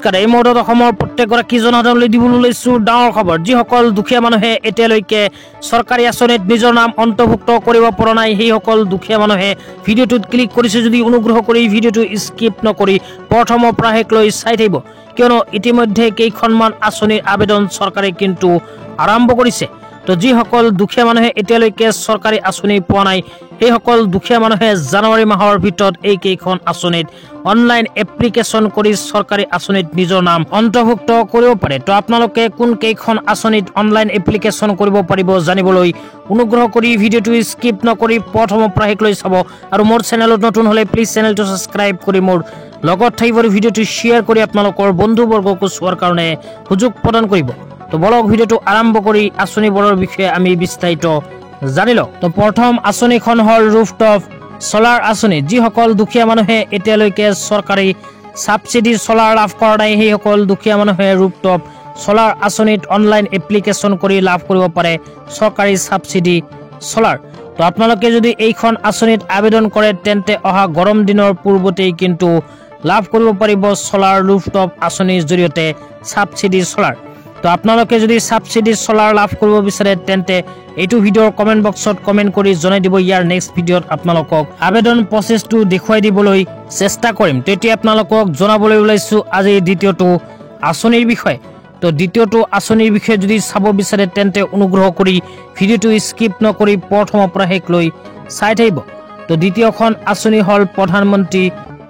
নমস্কাৰ এই মুহূৰ্তত অসমৰ প্ৰত্যেকগৰাকী জনসাধাৰণলৈ দিবলৈ লৈছো ডাঙৰ খবৰ যিসকল দুখীয়া মানুহে এতিয়ালৈকে চৰকাৰী আঁচনিত নিজৰ নাম অন্তৰ্ভুক্ত কৰিব পৰা নাই সেইসকল দুখীয়া মানুহে ভিডিঅ'টোত ক্লিক কৰিছে যদি অনুগ্ৰহ কৰি ভিডিঅ'টো স্কিপ নকৰি প্ৰথমৰ পৰা শেষলৈ চাই থাকিব কিয়নো ইতিমধ্যে কেইখনমান আঁচনিৰ আবেদন চৰকাৰে কিন্তু আৰম্ভ কৰিছে তো যিসকল দুখীয়া মানুহে এতিয়ালৈকে চৰকাৰী আঁচনি পোৱা নাই সেইসকল দুখীয়া মানুহে জানুৱাৰী মাহৰ ভিতৰত এই কেইখন আঁচনিত অনলাইন এপ্লিকেশ্যন কৰি চৰকাৰী আঁচনিত নিজৰ নাম অন্তৰ্ভুক্ত কৰিব পাৰে তো আপোনালোকে কোন কেইখন আঁচনিত অনলাইন এপ্লিকেশ্যন কৰিব পাৰিব জানিবলৈ অনুগ্ৰহ কৰি ভিডিঅ'টো স্কিপ নকৰি প্ৰথমৰ পৰা শেষলৈ চাব আৰু মোৰ চেনেলত নতুন হলে প্লিজ চেনেলটো সাবস্ক্ৰাইব কৰি মোৰ লগত থাকিবৰ ভিডিঅ'টো শ্বেয়াৰ কৰি আপোনালোকৰ বন্ধুবৰ্গকো চোৱাৰ কাৰণে সুযোগ প্ৰদান কৰিব তো বলক ভিডিঅ'টো আৰম্ভ কৰি আঁচনিবোৰৰ বিষয়ে আমি বিস্তাৰিত জানি লওঁ তো প্ৰথম আঁচনিখন হল ৰুফটপ সোলাৰ আঁচনি যিসকল দুখীয়া মানুহে এতিয়ালৈকে চৰকাৰী সাবসিডি সোলাৰ লাভ কৰা নাই সেইসকল দুখীয়া মানুহে ৰুফটপ সোলাৰ আঁচনিত অনলাইন এপ্লিকেশ্যন কৰি লাভ কৰিব পাৰে চৰকাৰী সাবসিডি সোলাৰ তো আপোনালোকে যদি এইখন আঁচনিত আবেদন কৰে তেন্তে অহা গৰম দিনৰ পূৰ্বতেই কিন্তু লাভ কৰিব পাৰিব সোলাৰ ৰুফটপ আঁচনিৰ জৰিয়তে সাবসিডি সোলাৰ তো আপোনালোকে যদি সাবসিডি সোলাৰ লাভ কৰিব বিচাৰে তেন্তে এইটো ভিডিঅ'ৰ কমেন্ট বক্সত কমেন্ট কৰি জনাই দিব ইয়াৰ নেক্সট ভিডিঅ'ত আপোনালোকক আবেদন প্ৰসেছটো দেখুৱাই দিবলৈ চেষ্টা কৰিম তো এতিয়া আপোনালোকক জনাবলৈ ওলাইছো আজি দ্বিতীয়টো আঁচনিৰ বিষয়ে তো দ্বিতীয়টো আঁচনিৰ বিষয়ে যদি চাব বিচাৰে তেন্তে অনুগ্ৰহ কৰি ভিডিঅ'টো স্কিপ নকৰি প্ৰথমৰ পৰা শেষলৈ চাই থাকিব তো দ্বিতীয়খন আঁচনি হল প্ৰধানমন্ত্ৰী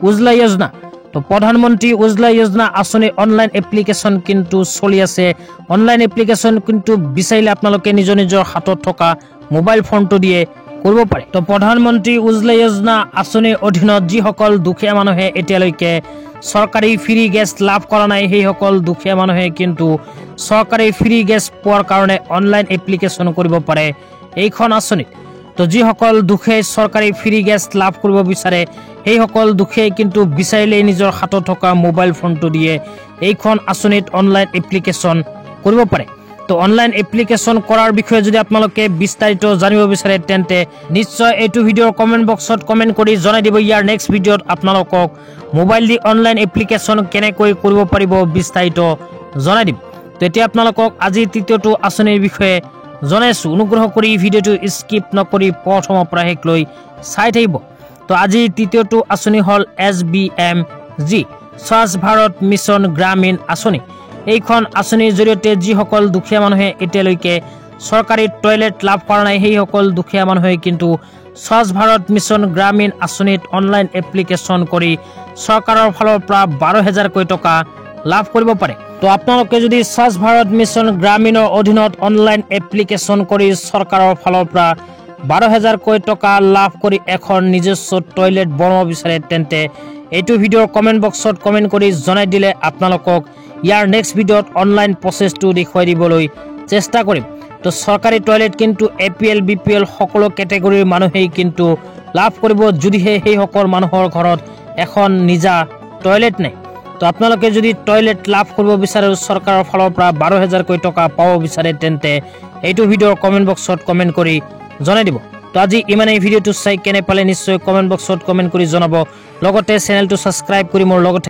উজ্জ্বলা যোজনা তো প্ৰধানমন্ত্ৰী উজ্জ্বলা যোজনা আঁচনি অনলাইন এপ্লিকেশ্যন কিন্তু চলি আছে অনলাইন এপ্লিকেশ্যন কিন্তু বিচাৰিলে আপোনালোকে নিজৰ হাতত থকা মোবাইল ফোনটো দিয়ে কৰিব পাৰে তো প্ৰধানমন্ত্ৰী উজ্জ্বলা যোজনা আঁচনিৰ অধীনত যিসকল দুখীয়া মানুহে এতিয়ালৈকে চৰকাৰী ফ্ৰী গেছ লাভ কৰা নাই সেইসকল দুখীয়া মানুহে কিন্তু চৰকাৰী ফ্ৰী গেছ পোৱাৰ কাৰণে অনলাইন এপ্লিকেশ্যন কৰিব পাৰে এইখন আঁচনিত তো যিসকল দুখীয়াই চৰকাৰী ফ্ৰী গেছ লাভ কৰিব বিচাৰে সেইসকল দুখীয়াই কিন্তু বিচাৰিলে নিজৰ হাতত থকা মোবাইল ফোনটো দিয়ে এইখন আঁচনিত অনলাইন এপ্লিকেশ্যন কৰিব পাৰে তো অনলাইন এপ্লিকেশ্যন কৰাৰ বিষয়ে যদি আপোনালোকে বিস্তাৰিত জানিব বিচাৰে তেন্তে নিশ্চয় এইটো ভিডিঅ'ৰ কমেন্ট বক্সত কমেন্ট কৰি জনাই দিব ইয়াৰ নেক্সট ভিডিঅ'ত আপোনালোকক মোবাইল দি অনলাইন এপ্লিকেশ্যন কেনেকৈ কৰিব পাৰিব বিস্তাৰিত জনাই দিম তো এতিয়া আপোনালোকক আজি তৃতীয়টো আঁচনিৰ বিষয়ে জনাইছো অনুগ্ৰহ কৰি ভিডিঅ'টো স্কিপ নকৰি প্ৰথমৰ পৰা শেষলৈ চাই থাকিব তো আজি তৃতীয়টো আঁচনি হল SBMG স্বচ্ছ ভাৰত মিছন গ্ৰামীণ আঁচনি এইখন আঁচনিৰ জৰিয়তে যিসকল দুখীয়া মানুহে এতিয়ালৈকে চৰকাৰী টয়লেট লাভ কৰা নাই সেইসকল দুখীয়া মানুহে কিন্তু স্বচ্ছ ভাৰত মিছন গ্ৰামীণ আঁচনিত অনলাইন এপ্লিকেশ্যন কৰি চৰকাৰৰ ফালৰ পৰা 12,000 টকা লাভ কৰিব পাৰে তো আপোনালোকে যদি স্বচ্ছ ভাৰত মিছন গ্ৰামীণৰ অধীনত অনলাইন এপ্লিকেশ্যন কৰি চৰকাৰৰ ফালৰ পৰা 12,000 টকা লাভ কৰি এখন নিজস্ব টয়লেট বনাব বিচাৰে তেন্তে এইটো ভিডিঅ'ৰ কমেন্ট বক্সত কমেন্ট কৰি জনাই দিলে আপোনালোকক ইয়াৰ নেক্সট ভিডিঅ'ত অনলাইন প্ৰসেছটো দেখুৱাই দিবলৈ চেষ্টা কৰিম তো চৰকাৰী টয়লেট কিন্তু APL BPL সকলো কেটেগৰীৰ মানুহেই কিন্তু লাভ কৰিব যদিহে সেইসকল মানুহৰ ঘৰত এখন নিজা টয়লেট নাই তো আপোনালোকে যদি টয়লেট লাভ কৰিব বিচাৰে চৰকাৰৰ ফালৰ পৰা 12,000 টকা পাব বিচাৰে তেন্তে এইটো ভিডিঅ'ৰ কমেন্ট বক্সত কমেন্ট কৰি জনাই দিব তো আজি ইমানেই ভিডিঅ'টো চাই কেনে পালে নিশ্চয় কমেন্ট বক্সত কমেন্ট কৰি জনাব লগতে চেনেলটো সাবস্ক্ৰাইব কৰি মোৰ লগত